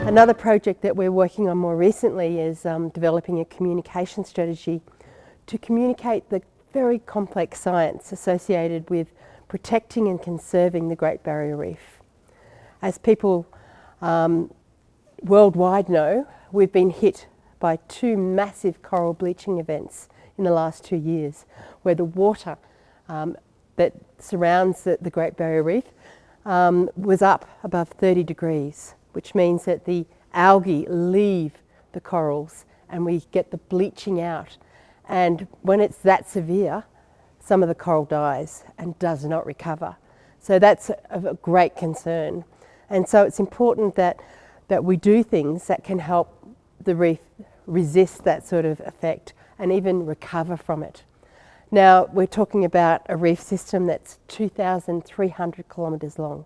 Another project that we're working on more recently is developing a communication strategy to communicate the very complex science associated with protecting and conserving the Great Barrier Reef. As people worldwide know, we've been hit by two massive coral bleaching events in the last 2 years, where the water that surrounds the Great Barrier Reef was up above 30 degrees, which means that the algae leave the corals and we get the bleaching out. And when it's that severe, some of the coral dies and does not recover. So that's a great concern. And so it's important that we do things that can help the reef resist that sort of effect and even recover from it. Now, we're talking about a reef system that's 2,300 kilometres long.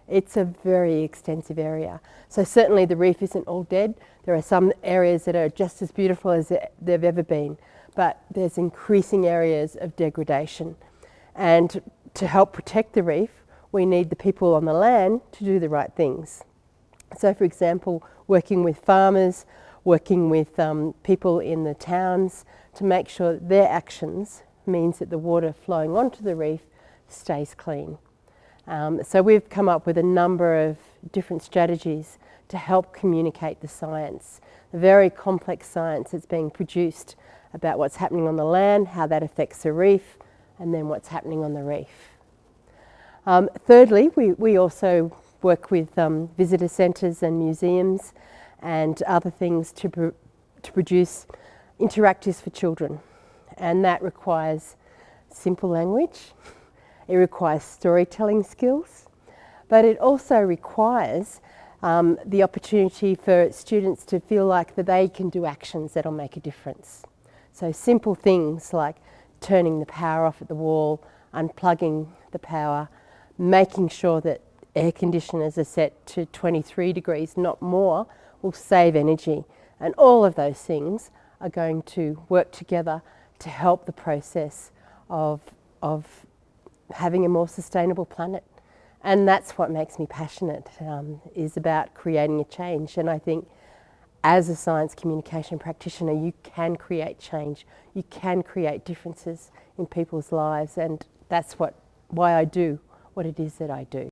It's a very extensive area. So certainly the reef isn't all dead. There are some areas that are just as beautiful as they've ever been, but there's increasing areas of degradation. And to help protect the reef, we need the people on the land to do the right things. So for example, working with farmers, working with people in the towns to make sure that their actions means that the water flowing onto the reef stays clean. So we've come up with a number of different strategies to help communicate the science, the very complex science that's being produced about what's happening on the land, how that affects the reef, and then what's happening on the reef. Thirdly, we also work with visitor centres and museums and other things to produce interactives for children. And that requires simple language, it requires storytelling skills, but it also requires the opportunity for students to feel like that they can do actions that'll make a difference. So simple things like turning the power off at the wall, unplugging the power, making sure that air conditioners are set to 23 degrees, not more, will save energy. And all of those things are going to work together to help the process of having a more sustainable planet. And that's what makes me passionate, is about creating a change. And I think as a science communication practitioner, you can create change. You can create differences in people's lives. And that's why I do what it is that I do.